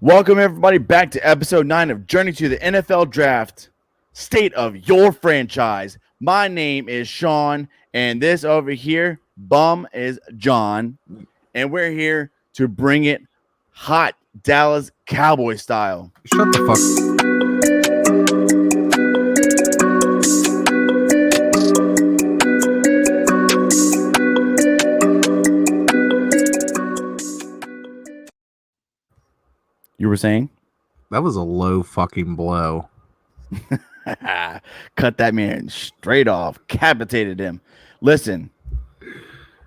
Welcome, everybody, back to episode 9 of Journey to the NFL Draft, State of Your Franchise. My name is Sean, and this over here, bum, is John, and we're here to bring it hot Dallas Cowboy style. Shut the fuck. You were saying? That was a low fucking blow. Cut that man straight off. Capitated him. Listen,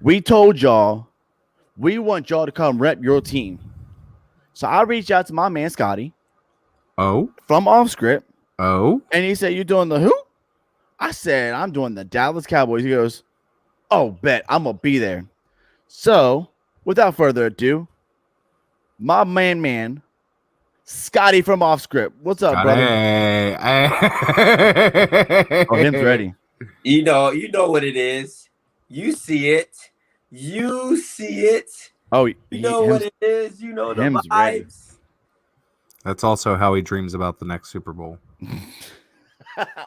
we told y'all we want y'all to come rep your team. So I reached out to my man Scotty. Oh? From Off Script. Oh? And he said, "You doing the who?" I said, "I'm doing the Dallas Cowboys." He goes, "Oh, bet. I'm going to be there." So, without further ado, my man, Scotty from Off Script. What's up, brother? Oh, him's ready. You know what it is. You see it. Oh, you know what it is. You know the him's ready. vibes. That's also how he dreams about the next Super Bowl.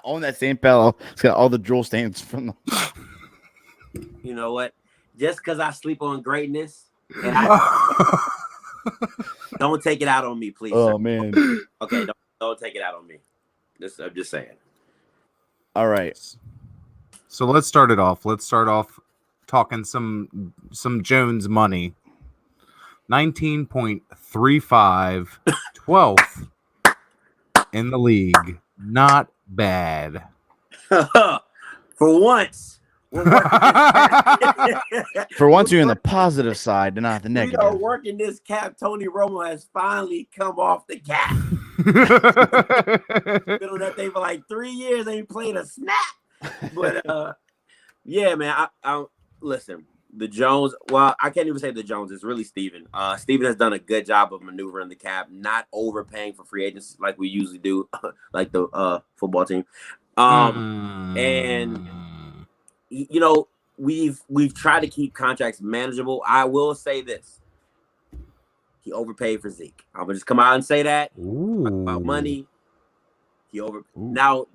On that same pillow, it's got all the drool stains from the... You know what? Just because I sleep on greatness, and don't take it out on me, please. Oh, sir. man. Okay, don't take it out on me. I'm just saying. All right. So let's start it off. Let's start off talking some Jones money. 19.35, 12th in the league. Not bad. For once. For once, you're in the positive side and not the negative. We are working this cap. Tony Romo has finally come off the cap. Been on that thing for like 3 years, ain't played a snap. But yeah, man. I listen. The Jones. Well, I can't even say the Jones. It's really Steven. Steven has done a good job of maneuvering the cap, not overpaying for free agents like we usually do, like the football team. And you know, we've tried to keep contracts manageable. I will say this: he overpaid for Zeke. I'm gonna just come out and say that. About money. Now.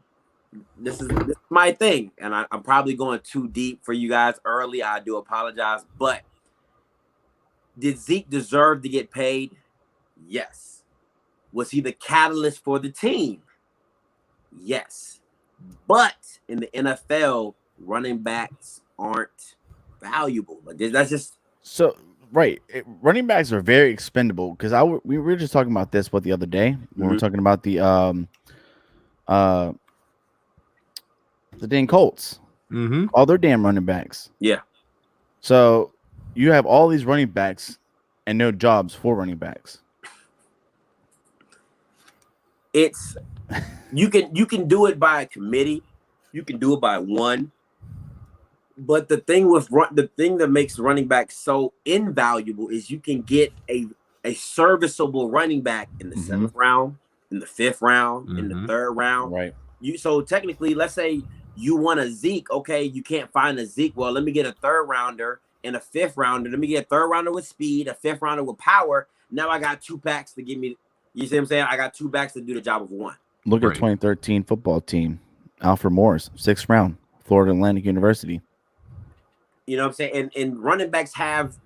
This is my thing, and I'm probably going too deep for you guys early. I do apologize, but did Zeke deserve to get paid? Yes. Was he the catalyst for the team? Yes. But in the NFL, running backs aren't valuable. Like that's just so right. Running backs are very expendable because we were just talking about this the other day when we were talking about the dang Colts. All their damn running backs. Yeah. So you have all these running backs and no jobs for running backs. It's you can do it by a committee. You can do it by one. But the thing that makes running back so invaluable is you can get a serviceable running back in the 7th round, in the 5th round, in the 3rd round. Right. So technically, let's say you want a Zeke. Okay, you can't find a Zeke. Well, let me get a 3rd rounder and a 5th rounder. Let me get a 3rd rounder with speed, a 5th rounder with power. Now I got 2 backs to give me. You see what I'm saying? I got 2 backs to do the job of one. Look at 2013 football team. Alfred Morris, 6th round, Florida Atlantic University. You know what I'm saying? And running backs have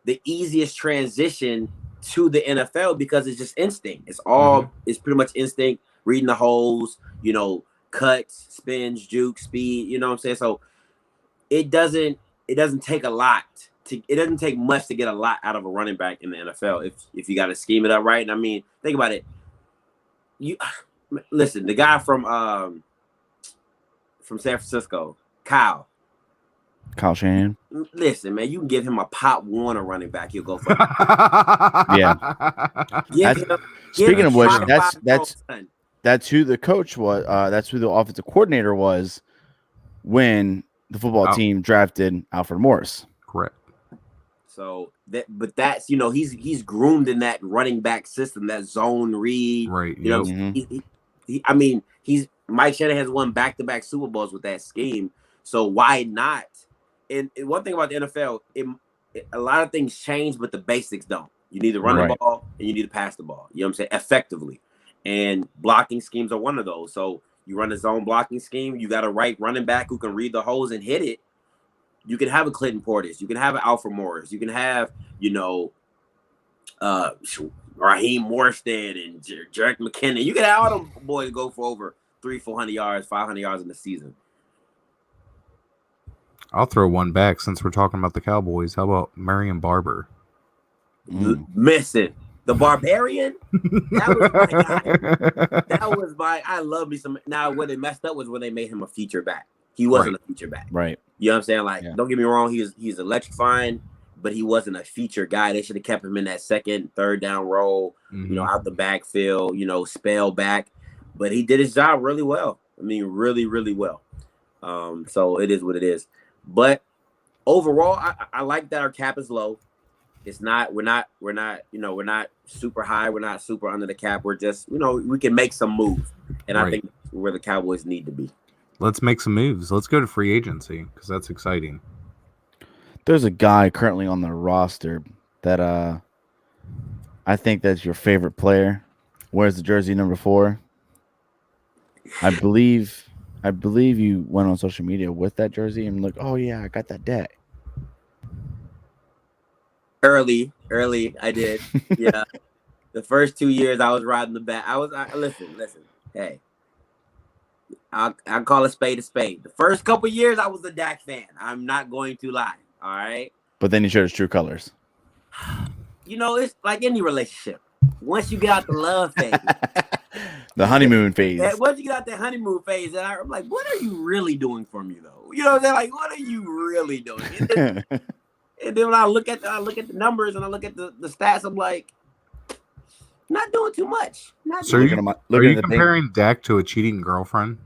the easiest transition to the NFL because it's just instinct. It's all it's pretty much instinct, reading the holes, you know, cuts, spins, juke, speed, you know what I'm saying? So it doesn't take a lot it doesn't take much to get a lot out of a running back in the NFL if you got to scheme it up right. And I mean, think about it. You listen, the guy from San Francisco, Kyle Shanahan. Listen, man, you can give him a Pop Warner running back, he'll go for it. Yeah. Speaking of which, that's who the coach was. That's who the offensive coordinator was when the football team drafted Alfred Morris. Correct. So that's he's groomed in that running back system, that zone read. Right. You know, I mean, Mike Shanahan has won back-to-back Super Bowls with that scheme. So why not? And one thing about the NFL, a lot of things change, but the basics don't. You need to run the ball and you need to pass the ball. You know what I'm saying? Effectively. And blocking schemes are one of those. So you run a zone blocking scheme. You got a right running back who can read the holes and hit it. You can have a Clinton Portis. You can have an Alfred Morris. You can have, Raheem Morstead and Jarek McKinnon. You can have all them boys go for over 300-400 yards, 500 yards in the season. I'll throw one back since we're talking about the Cowboys. How about Marion Barber? Missing the Barbarian. That was my guy. That was my. I love me some. Now, where they messed up was when they made him a feature back. He wasn't a feature back. Right. You know what I'm saying? Like, don't get me wrong. He's electrifying, but he wasn't a feature guy. They should have kept him in that second, third down role. Out the backfield. Spell back. But he did his job really well. I mean, really, really well. So it is what it is. But overall, I like that our cap is low. It's not. We're not super high. We're not super under the cap. We're just, we can make some moves, and I think that's where the Cowboys need to be. Let's make some moves. Let's go to free agency because that's exciting. There's a guy currently on the roster that I think that's your favorite player. Wears the jersey number 4. I believe you went on social media with that jersey and look, oh yeah, I got that Dak. Early, I did. Yeah. The first 2 years I was riding the back. Listen. Hey, I'll call a spade a spade. The first couple years I was a Dak fan. I'm not going to lie. All right. But then you showed his true colors. It's like any relationship. Once you get out the love phase. The honeymoon phase. Once you get out that honeymoon phase, and I'm like, what are you really doing for me though? You know what I'm saying? Like, what are you really doing? And then when I look at the numbers and I look at the stats, I'm like, not doing too much. So are you comparing Dak to a cheating girlfriend?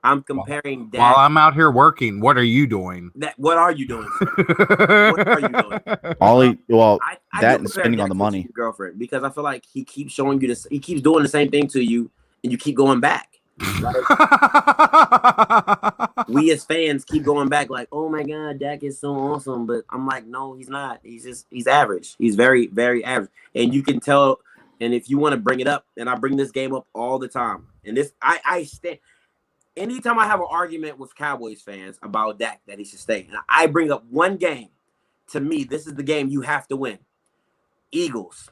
I'm comparing Dak. While I'm out here working, what are you doing? What are you doing? What are you doing? I that and spending on the money. Girlfriend, because I feel like he keeps showing you this. He keeps doing the same thing to you, and you keep going back. We as fans keep going back like, oh my God, Dak is so awesome. But I'm like, no, he's not. He's average. He's very, very average. And you can tell, and if you want to bring it up, and I bring this game up all the time. And this, I stand, anytime I have an argument with Cowboys fans about Dak, that he should stay, and I bring up one game, to me, this is the game you have to win. Eagles.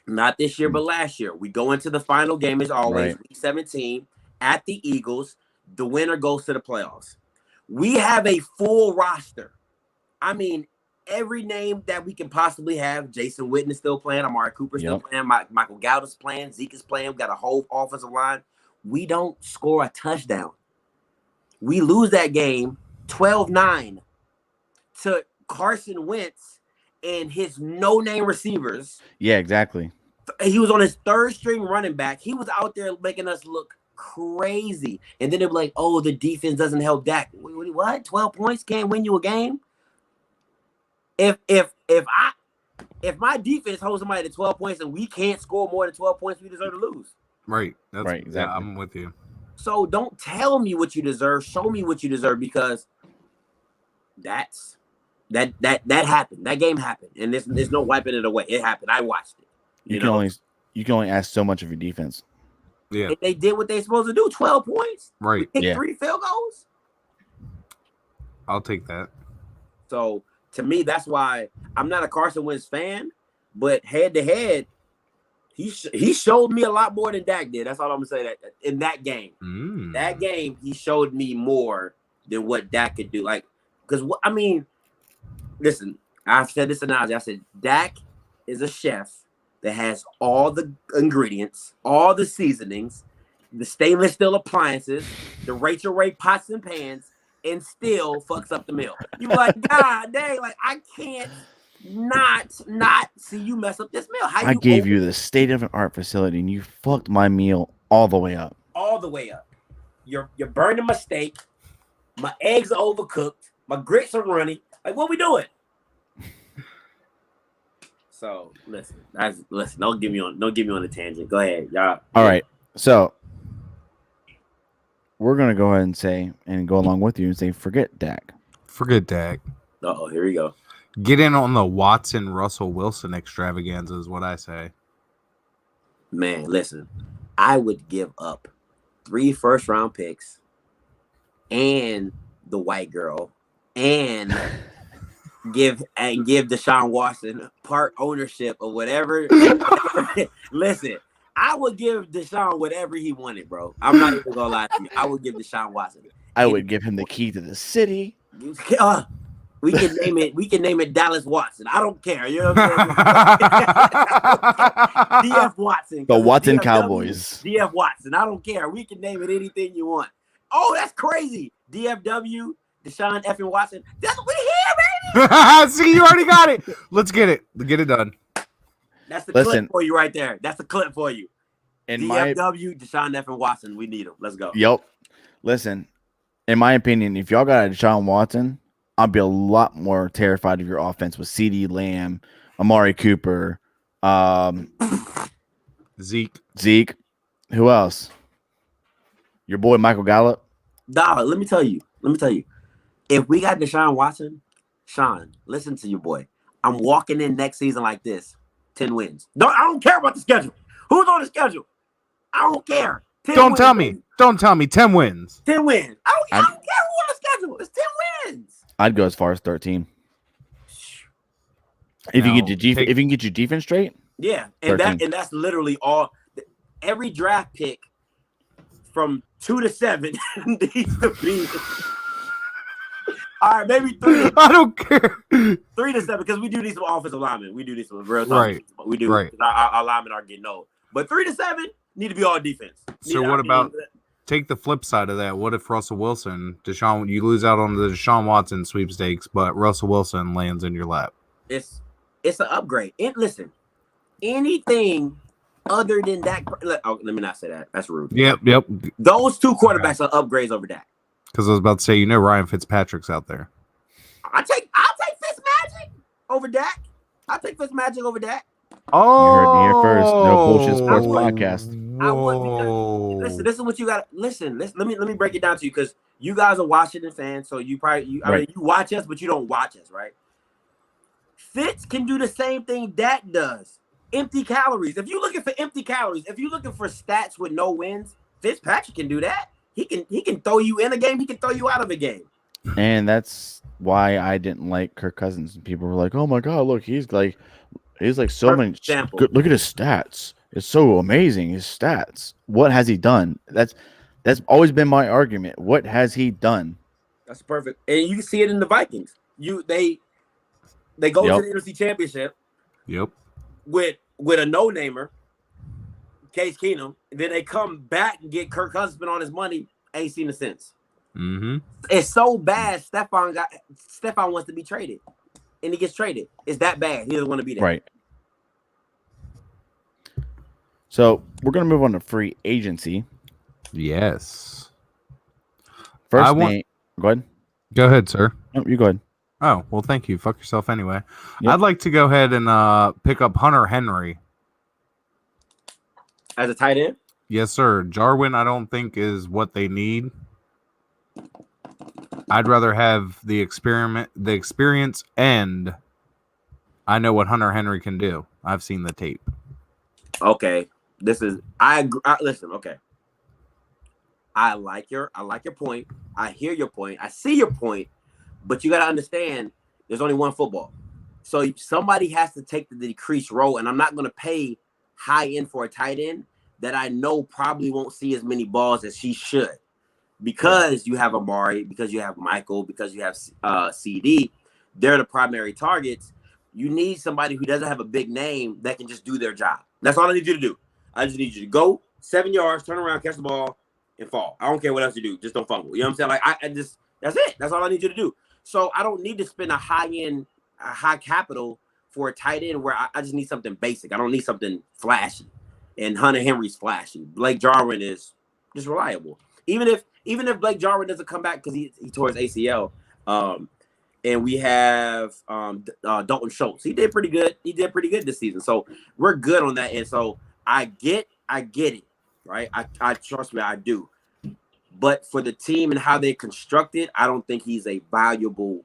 Not this year, but last year. We go into the final game as always, week 17, at the Eagles. The winner goes to the playoffs. We have a full roster. I mean, every name that we can possibly have. Jason Witten is still playing. Amari Cooper still playing. Michael Gallup is playing. Zeke is playing. We got a whole offensive line. We don't score a touchdown. We lose that game 12-9 to Carson Wentz and his no-name receivers. Yeah, exactly. He was on his third string running back. He was out there making us look crazy. And then they were like, oh, the defense doesn't help Dak. What? 12 points can't win you a game? If my defense holds somebody to 12 points and we can't score more than 12 points, we deserve to lose. Right. Right, exactly. Yeah, I'm with you. So don't tell me what you deserve. Show me what you deserve, because that happened. That game happened, and there's no wiping it away. It happened. I watched it. You can only ask so much of your defense. Yeah. If they did what they're supposed to do, 12 points. Right. We kicked 3 field goals. I'll take that. So to me, that's why I'm not a Carson Wentz fan, but head to head, he showed me a lot more than Dak did. That's all I'm gonna say. That in that game, that game, he showed me more than what Dak could do. Like, because listen, I've said this analogy. I said Dak is a chef that has all the ingredients, all the seasonings, the stainless steel appliances, the Rachel Ray pots and pans, and still fucks up the meal. You be like, God dang, like I can't not see you mess up this meal. I gave you the state-of-the-art facility, and you fucked my meal all the way up. All the way up. You're burning my steak. My eggs are overcooked. My grits are runny. Like, what we doing? So listen. Don't get me on a tangent. Go ahead, y'all. All right. So we're gonna go ahead and say and go along with you and say, forget Dak. Forget Dak. Uh-oh, here we go. Get in on the Watson Russell Wilson extravaganza is what I say. Man, listen, I would give up 3 first-round picks and the white girl and give Deshaun Watson part ownership of whatever. Listen, I would give Deshaun whatever he wanted, bro. I'm not even gonna lie to you. I would give Deshaun Watson. I would give him the key to the city. We can name it. We can name it Dallas Watson. I don't care. You know what I'm saying? DF Watson. The Watson DFW, Cowboys. DF Watson. I don't care. We can name it anything you want. Oh, that's crazy. DFW. Deshaun effing Watson. That's what we here, baby. See, you already got it. Let's get it. Get it done. That's the clip for you right there. That's the clip for you. DFW. Deshaun effing Watson. We need him. Let's go. Yep. Listen, in my opinion, if y'all got a Deshaun Watson, I'd be a lot more terrified of your offense with CeeDee Lamb, Amari Cooper, Zeke. Who else? Your boy Michael Gallup. Dog, let me tell you. If we got Deshaun Watson, Sean, listen to your boy. I'm walking in next season like this. 10 wins. I don't care about the schedule. Who's on the schedule? I don't care. Don't tell me. 10 wins. 10 wins. I don't care who on the schedule. It's 10 wins. I'd go as far as 13. If you can get your defense straight. Yeah, and that's literally all. Every draft pick from 2 to 7 needs to be. All right, maybe 3. I don't care. 3 to 7 because we do need some offensive linemen. We do need some real time. Right. We do. Right. Our linemen are getting old. But 3 to 7 need to be all defense. So what about? Take the flip side of that. What if Russell Wilson, you lose out on the Deshaun Watson sweepstakes, but Russell Wilson lands in your lap? It's an upgrade. Listen, anything other than that. Let me not say that. That's rude. Yep. Those 2 quarterbacks are upgrades over that. Because I was about to say, Ryan Fitzpatrick's out there. I'll take Fitzmagic over Dak. I'll take Fitzmagic over Dak. Oh, you heard it here first. No bullshit sports podcast. I would. Listen, this is what you got. Listen. Let me break it down to you because you guys are Washington fans, so you probably I mean, you watch us, but you don't watch us, right? Fitz can do the same thing Dak does. Empty calories. If you're looking for empty calories, if you're looking for stats with no wins, Fitzpatrick can do that. He can throw you in a game. He can throw you out of a game. And that's why I didn't like Kirk Cousins. And people were like, "Oh my god, look, he's like so many. Look at his stats. It's so amazing. His stats. What has he done? That's always been my argument. What has he done? That's perfect. And you can see it in the Vikings. They go to the NFC Championship. Yep. With a no-namer, Case Keenum. Then they come back and get Kirk Cousins on his money. Ain't seen a sense. Mm-hmm. It's so bad. Stephon wants to be traded, and he gets traded. It's that bad. He doesn't want to be there. Right. So we're gonna move on to free agency. Yes. First name. Go ahead. Go ahead, sir. No, you go ahead. Oh, well, thank you. Fuck yourself anyway. Yep. I'd like to go ahead and pick up Hunter Henry. As a tight end? Yes, sir. Jarwin, I don't think is what they need. I'd rather have the experience, and I know what Hunter Henry can do. I've seen the tape. Okay. Listen, okay. I like your point. I hear your point. I see your point. But you got to understand, there's only one football. So somebody has to take the decreased role, and I'm not going to pay high end for a tight end that I know probably won't see as many balls as he should. Because you have Amari, because you have Michael, because you have CD, they're the primary targets. You need somebody who doesn't have a big name that can just do their job. That's all I need you to do. I just need you to go 7 yards, turn around, catch the ball, and fall. I don't care what else you do. Just don't fumble. You know what I'm saying? Like that's it. That's all I need you to do. So I don't need to spend a high capital for a tight end where I just need something basic. I don't need something flashy. And Hunter Henry's flashy. Blake Jarwin is just reliable. Even if Blake Jarwin doesn't come back because he tore his ACL, and we have Dalton Schultz. He did pretty good. He did pretty good this season. So we're good on that. And so I get it, right? I trust me, I do. But for the team and how they construct it, I don't think he's a valuable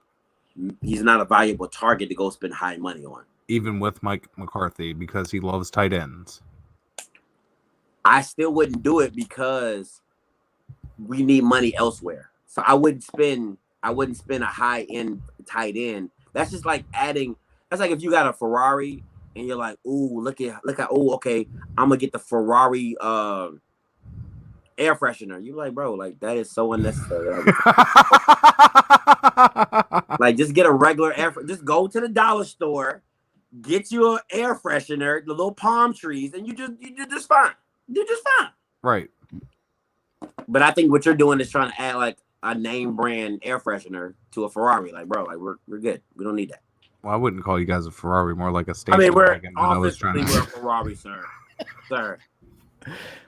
he's not a valuable target to go spend high money on. Even with Mike McCarthy, because he loves tight ends. I still wouldn't do it because we need money elsewhere. So I wouldn't spend a high end tight end. That's just like adding. That's like if you got a Ferrari and you're like, ooh, look at okay, I'm gonna get the Ferrari air freshener. You're like, bro, like that is so unnecessary. Like just get a regular just go to the dollar store, get you an air freshener, the little palm trees, and you just fine. You're just fine. Right. But I think what you're doing is trying to add like a name brand air freshener to a Ferrari. Like, bro, like we're good. We don't need that. Well, I wouldn't call you guys a Ferrari, more like a station. I mean, we're wagon, but I was trying we're a Ferrari, sir. Sir.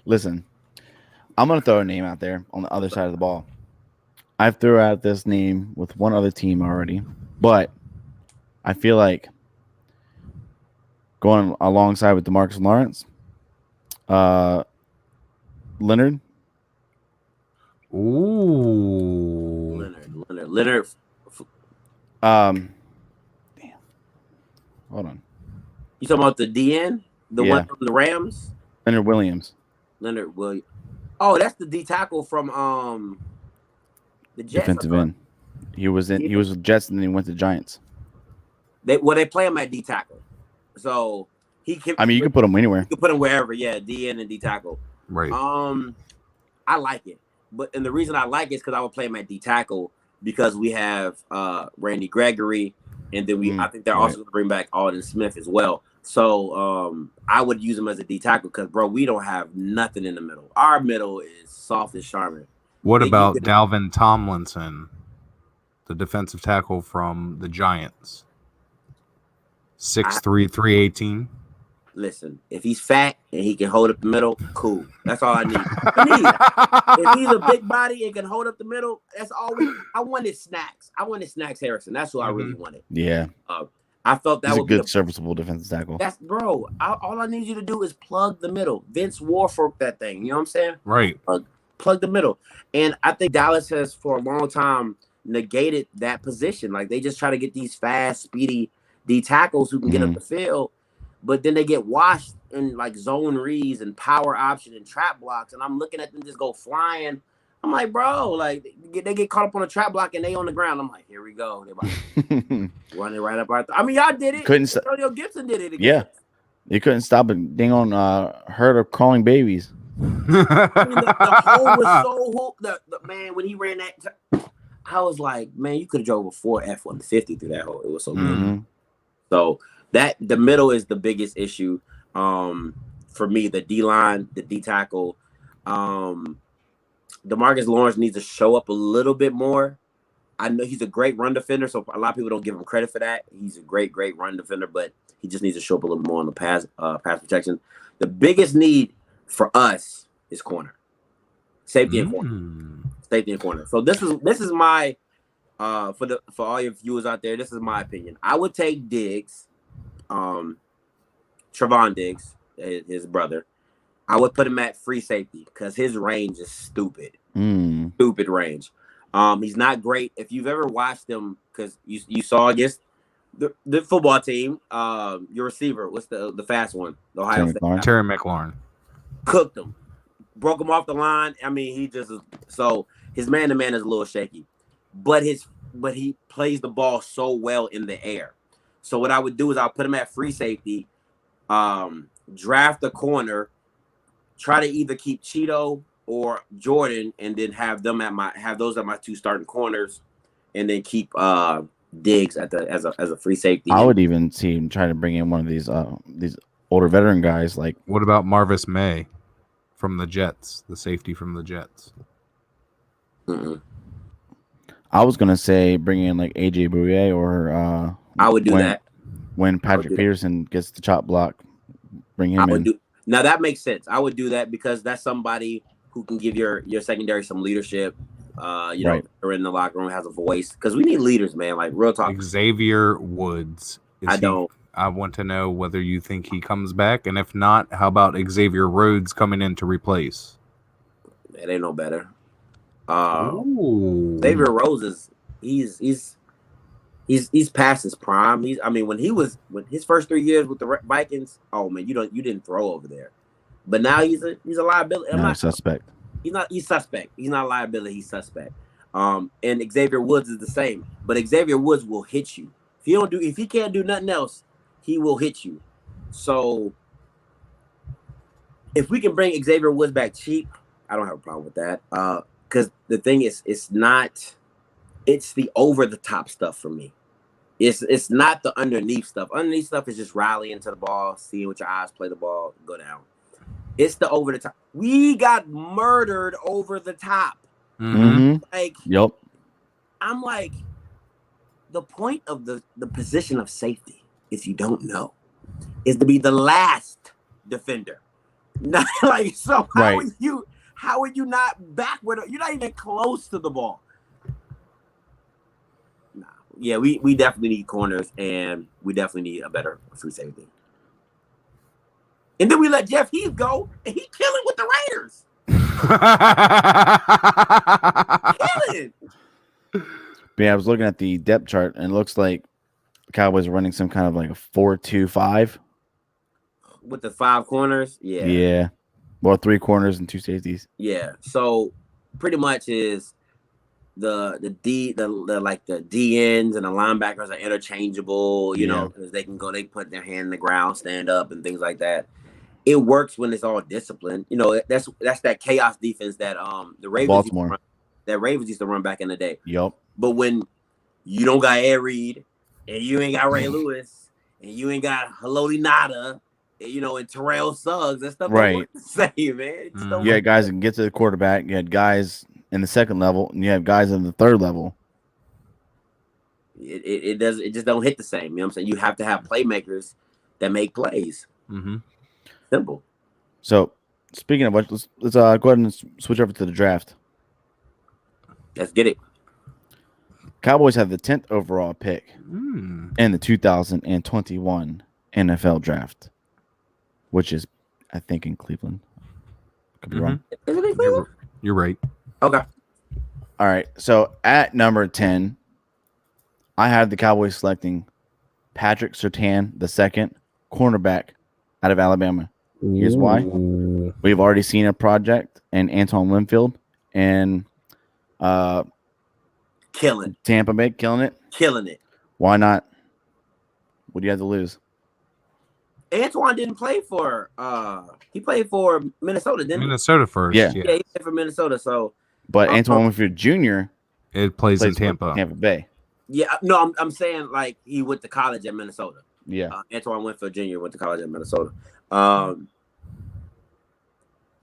Listen, I'm gonna throw a name out there on the other side of the ball. I've threw out this name with one other team already, but I feel like going alongside with DeMarcus Lawrence, Leonard. Ooh. Leonard. Damn. Hold on. You talking about the DN? The one from the Rams? Leonard Williams. Leonard Williams. Oh, that's the D tackle from the Jets. Defensive end. He was with Jets and then he went to Giants. They play him at D tackle. So he can. I mean, you can put him anywhere. You can put him wherever. Yeah, DN and D tackle. Right. I like it, and the reason I like it is because I would play him at D tackle because we have Randy Gregory, and then I think they're also going to bring back Alden Smith as well. So I would use him as a D tackle because, bro, we don't have nothing in the middle. Our middle is soft as Charmin. What about Dalvin Tomlinson, the defensive tackle from the Giants? 6'3", 318. Listen, if he's fat and he can hold up the middle, cool. That's all I need. If he's a big body and can hold up the middle, that's all. I wanted Snacks. I wanted Snacks Harrison. That's who I really wanted. Yeah. I felt that was would a good serviceable defensive tackle. That's bro. All I need you to do is plug the middle. Vince Warfork that thing. You know what I'm saying? Right. Plug the middle. And I think Dallas has for a long time negated that position. Like they just try to get these fast, speedy D tackles who can get up the field. But then they get washed in like zone reads and power option and trap blocks. And I'm looking at them just go flying. I'm like, bro, like they get caught up on a trap block and they on the ground. I'm like, here we go. They're running right up our I mean, y'all did it. Antonio Gibson did it again. Yeah. You couldn't stop a dang on herd of crawling babies. I mean, the hole was so hooked. The man, when he ran that, I was like, man, you could have drove a 4 F-150 through that hole. It was so good. So that the middle is the biggest issue for me. The D line, the D tackle. DeMarcus Lawrence needs to show up a little bit more. I know he's a great run defender, so a lot of people don't give him credit for that. He's a great run defender, but he just needs to show up a little more on the pass protection. The biggest need for us is corner, safety and corner. So this is my for all your viewers out there. This is my opinion. I would take Diggs. Trevon Diggs, his brother, I would put him at free safety because his range is stupid. Stupid range. He's not great. If you've ever watched him, because you saw against the football team, your receiver, what's the fast one? The Ohio State. Terry McLaurin. Cooked him. Broke him off the line. I mean, he just so his man-to-man is a little shaky. But he plays the ball so well in the air. So what I would do is I'll put him at free safety, draft a corner, try to either keep Cheeto or Jordan, and then have those at my 2 starting corners, and then keep Diggs as a free safety. I would even see him trying to bring in one of these older veteran guys. Like, what about Marvis May from the Jets, the safety from the Jets? I was gonna say bring in like AJ Bouye or I would do that when Patrick Peterson gets the chop block. Bring him in. Now that makes sense. I would do that because that's somebody who can give your secondary some leadership. Know, or in the locker room has a voice because we need leaders, man. Like real talk. Xavier Woods. I want to know whether you think he comes back, and if not, how about Xavier Rhodes coming in to replace? It ain't no better. Xavier Rhodes is he's He's past his prime. When his first 3 years with the Vikings, oh man, you didn't throw over there. But now he's a liability. Not a suspect. He's suspect. He's not a liability, he's suspect. And Xavier Woods is the same. But Xavier Woods will hit you. If he can't do nothing else, he will hit you. So if we can bring Xavier Woods back cheap, I don't have a problem with that. Because the thing is, it's the over the top stuff for me. It's not the underneath stuff. Underneath stuff is just rallying to the ball, seeing with your eyes, play the ball, go down. It's the over the top. We got murdered over the top. Mm-hmm. Like, yep. I'm like, the point of the position of safety, if you don't know, is to be the last defender. Not like, so how are you not backward? You're not even close to the ball. Nah. Yeah, we definitely need corners, and we definitely need a better free safety. And then we let Jeff Heath go, and he killing with the Raiders. Killing. But yeah, I was looking at the depth chart, and it looks like the Cowboys are running some kind of like a 4-2-5 with the 5 corners. Yeah. Yeah. Well, 3 corners and 2 safeties. Yeah. So pretty much is the D ends and the linebackers are interchangeable. You know, because they put their hand in the ground, stand up, and things like that. It works when it's all disciplined. You know, that's that chaos defense that the Ravens used to run back in the day. Yep. But when you don't got Ed Reed and you ain't got Ray Lewis and you ain't got Haloti Ngata, you know, and Terrell Suggs, that stuff don't work the same, man. You had guys that can get to the quarterback. You had guys in the second level, and you have guys in the third level. It just don't hit the same. You know what I'm saying? You have to have playmakers that make plays. Mm-hmm. Simple. So, speaking of which, let's go ahead and switch over to the draft. Let's get it. Cowboys have the 10th overall pick in the 2021 NFL draft, which is, I think, in Cleveland. Could be wrong. Is it in Cleveland? You're right. Okay. All right. So, at number 10, I had the Cowboys selecting Patrick Surtain II, cornerback out of Alabama. Here's why. We've already seen a project in Antoine Winfield and killing Tampa Bay, killing it. Why not? What do you have to lose? Antoine didn't play for he played for Minnesota, didn't he? Minnesota first. Yeah, he played for Minnesota. So, but Antoine Winfield Jr. plays in Tampa Bay. Yeah, no, I'm saying like he went to college at Minnesota. Yeah, Antoine Winfield Jr. went to college at Minnesota.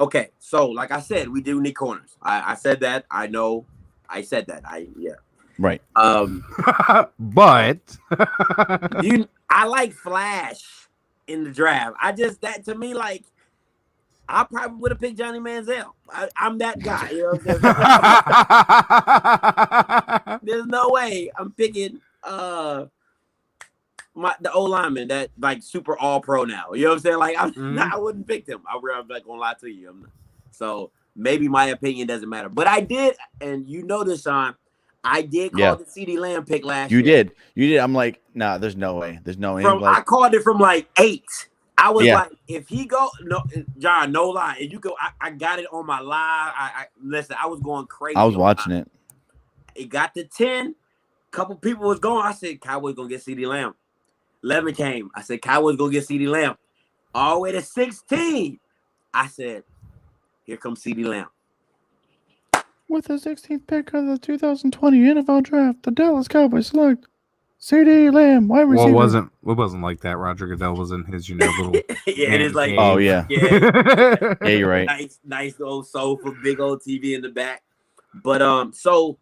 Okay, so like I said, we do need corners. I said that. I know. I said that. Right. But I like flash in the draft. That to me, like, I probably would have picked Johnny Manziel. I'm that guy. You know what I'm saying? There's no way I'm picking the O lineman that like super all pro now. You know what I'm saying? Like I wouldn't pick him. I'm not gonna lie to you. So maybe my opinion doesn't matter. But I did, and you know this, Sean. I did call the CeeDee Lamb pick last year. You did. I'm like, nah, there's no way. There's no way. I called it from like 8. I was like, if he go, no, John, no lie. If you go, I got it on my live. Listen, I was going crazy. I was watching it. It got to 10. Couple people was going. I said, Cowboys gonna get CeeDee Lamb. 11 came. I said, Cowboys gonna get CeeDee Lamb. All the way to 16. I said, here comes CeeDee Lamb. With the 16th pick of the 2020 NFL Draft, the Dallas Cowboys select CeeDee Lamb, wide receiver. Well, it wasn't like that. Roger Goodell was in his, little. It is like, oh yeah, yeah, you're right. Nice old sofa, big old TV in the back. But so,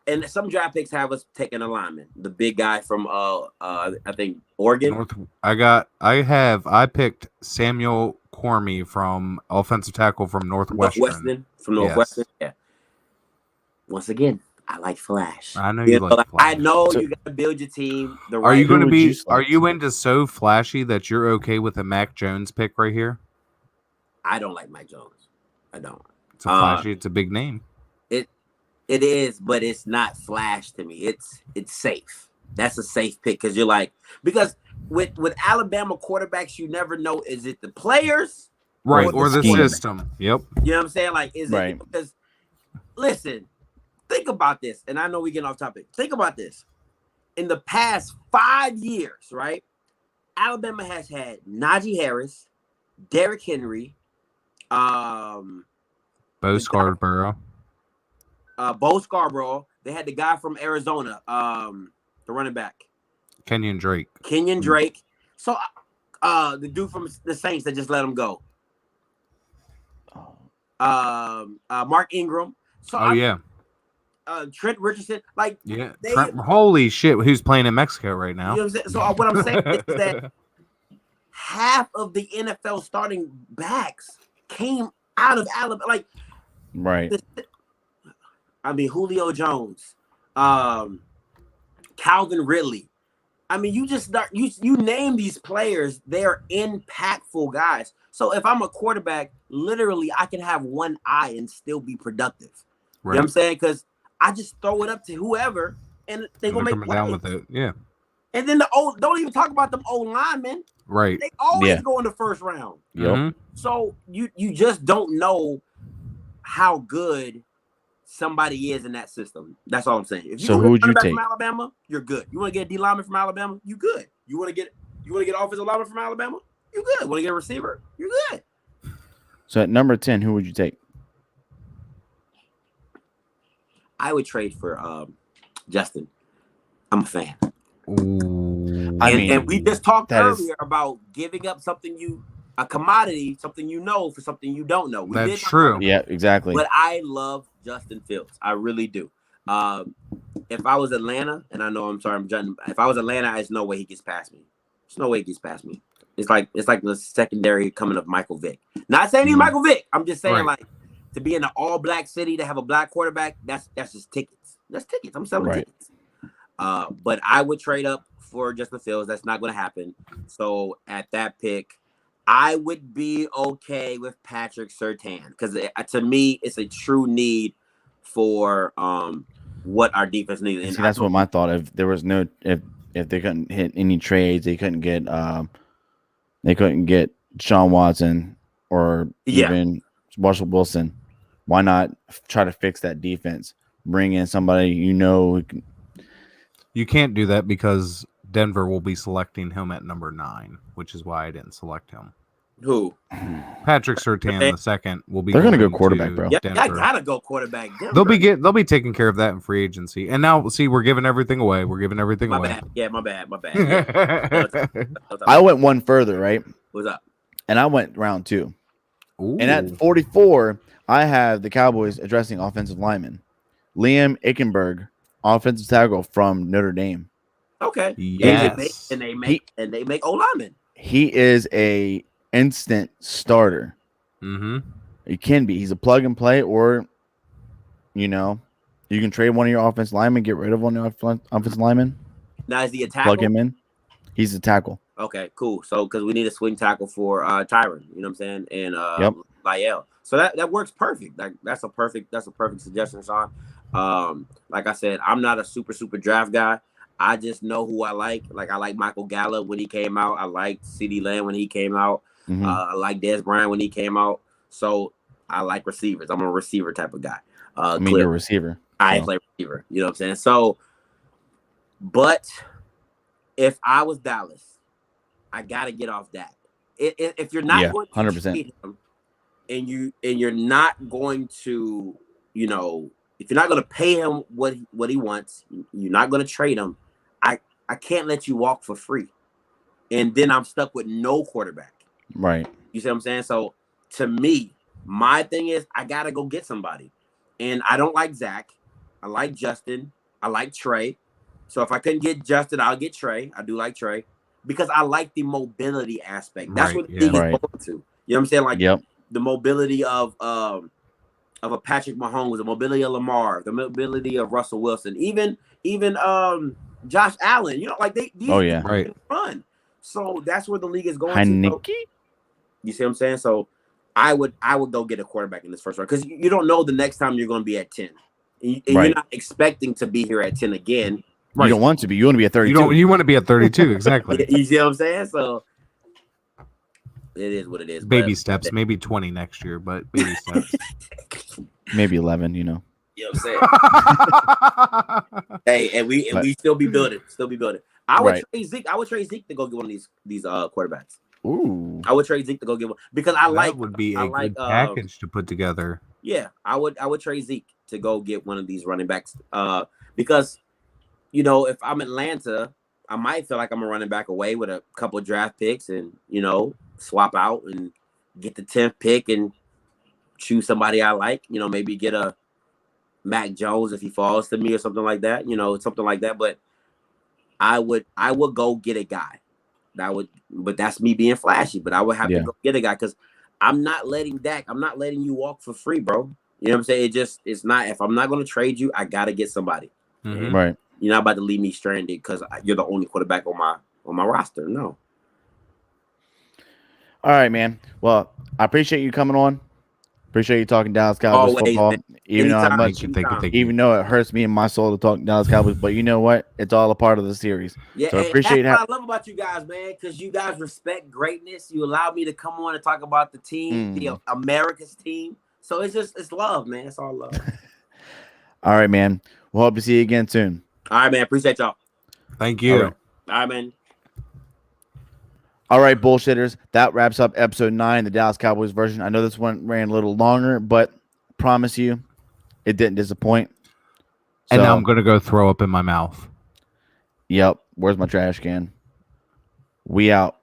and some draft picks have us taking a lineman, the big guy from I think Oregon. I picked Samuel Cormy from offensive tackle from Northwestern. Northwestern, yeah. Once again, I like flash. I know you like flash. I know you got to build your team. Are you going to be? Are you into so flashy that you're okay with a Mac Jones pick right here? I don't like Mac Jones. I don't. It's a flashy. It's a big name. It is, but it's not flash to me. It's safe. that's a safe pick because you're like, because with Alabama quarterbacks, you never know, is it the players Right, or the scheme. system. Yep. You know what I'm saying? Like, is Right. it because listen, think about this, and I know we get off topic. Think about this. In the past 5 years, right? Alabama has had Najee Harris, Derrick Henry, Bo Scarborough. Bo Scarborough. They had the guy from Arizona, the running back, Kenyon Drake. So, the dude from the Saints that just let him go. Mark Ingram. So yeah. Trent Richardson. Like, Yeah. Holy shit, who's playing in Mexico right now? You know what I'm saying? So what I'm saying is that half of the NFL starting backs came out of Alabama. Like, right. I mean, Julio Jones, Calvin Ridley. I mean, you just start you name these players, they are impactful guys. So if I'm a quarterback, literally I can have one eye and still be productive. Right. You know what I'm saying? Because I just throw it up to whoever and they're gonna make plays. Down with it. Yeah. And then don't even talk about them old linemen. Right. They always go in the first round. Yep. Mm-hmm. So you just don't know how good somebody is in that system. That's all I'm saying. If you so who would you take from Alabama, you're good. You want to get a D lineman from Alabama, you good. You want to get offensive lineman from Alabama, you good. Want to get a receiver, you're good. So at number 10, who would you take? I would trade for Justin. I'm a fan. Ooh. And we just talked earlier about giving up a commodity, something you know for something you don't know. That's true. Yeah, exactly. But I love Justin Fields. I really do. If I was Atlanta, and I know if I was Atlanta, there's no way he gets past me. There's no way he gets past me. It's like the secondary coming of Michael Vick. Not saying he's Michael Vick. I'm just saying like to be in an all-black city to have a black quarterback, that's just tickets. That's tickets. I'm selling tickets. But I would trade up for Justin Fields. That's not going to happen. So at that pick, I would be okay with Patrick Surtain because to me, it's a true need for what our defense needs. See, that's what my thought. If there was if they couldn't hit any trades, they couldn't get Deshaun Watson or even Russell Wilson. Why not try to fix that defense? Bring in somebody who can. You can't do that because Denver will be selecting him at number 9, which is why I didn't select him. Who? Patrick Surtain the second will be. They're going to go quarterback, bro. Yeah, I gotta go quarterback. Denver. They'll be taking care of that in free agency. And now, see, we're giving everything away. My bad. Yeah, my bad. Yeah. I went one further, right? What's up? And I went round 2. Ooh. And at 44, I have the Cowboys addressing offensive lineman Liam Ickenberg, offensive tackle from Notre Dame. Okay. Yes. And they make O linemen. He is a instant starter. Mm-hmm. He can be. He's a plug and play, or you can trade one of your offensive linemen, get rid of one of your offensive linemen. Now is he a tackle? Plug him in. He's a tackle. Okay, cool. So because we need a swing tackle for Tyron, you know what I'm saying, and Lyell. So that works perfect. That's a perfect suggestion, Sean. Like I said, I'm not a super draft guy. I just know who I like. Like I like Michael Gallup when he came out. I liked CeeDee Lamb when he came out. Mm-hmm. I like Dez Bryant when he came out. So I like receivers. I'm a receiver type of guy. You're a receiver. I play receiver. You know what I'm saying? So, but if I was Dallas, I gotta get off that. If you're not going to 100%. trade him, and you're not going to, if you're not going to pay him what he wants, you're not going to trade him. I can't let you walk for free, and then I'm stuck with no quarterback. Right. You see what I'm saying? So to me, my thing is I gotta go get somebody, and I don't like Zach. I like Justin. I like Trey. So if I couldn't get Justin, I'll get Trey. I do like Trey because I like the mobility aspect. That's what the league is going to. You know what I'm saying? Like the mobility of a Patrick Mahomes, the mobility of Lamar, the mobility of Russell Wilson, even Josh Allen. Like these fun. So that's where the league is going to. You see what I'm saying? So I would go get a quarterback in this first round because you don't know the next time you're going to be at 10. And you're not expecting to be here at 10 again. You don't want to be. You want to be at 32. You want to be at 32, exactly. You see what I'm saying? So it is what it is. Baby steps, maybe 20 next year, but baby steps. Maybe 11. You know what I'm saying? Hey, and we still be building. I would trade Zeke. I would trade Zeke to go get one of these quarterbacks. Ooh. I would trade Zeke to go get one because that would be a good package to put together. Yeah, I would trade Zeke to go get one of these running backs. Because if I'm Atlanta, I might feel like I'm a running back away with a couple of draft picks and swap out and get the 10th pick and choose somebody I like. Maybe get a Mac Jones if he falls to me or something like that. Something like that. But I would go get a guy. But that's me being flashy. But I would have to go get a guy because I'm not letting you walk for free, bro. You know what I'm saying? It's not. If I'm not going to trade you, I gotta get somebody. Mm-hmm. Right. You're not about to leave me stranded because you're the only quarterback on my roster. No. All right, man. Well, I appreciate you coming on. Appreciate you talking Dallas Cowboys football. Man. Even though Anytime. even though it hurts me in my soul to talk Dallas Cowboys, but you know what? It's all a part of the series. Yeah, so appreciate that's what I love about you guys, man, because you guys respect greatness. You allow me to come on and talk about the team, the America's team. So it's love, man. It's all love. All right, man. We'll hope to see you again soon. All right, man. Appreciate y'all. Thank you. All right, man. All right, bullshitters. That wraps up episode 9, the Dallas Cowboys version. I know this one ran a little longer, but promise you, it didn't disappoint. And now I'm going to go throw up in my mouth. Yep. Where's my trash can? We out.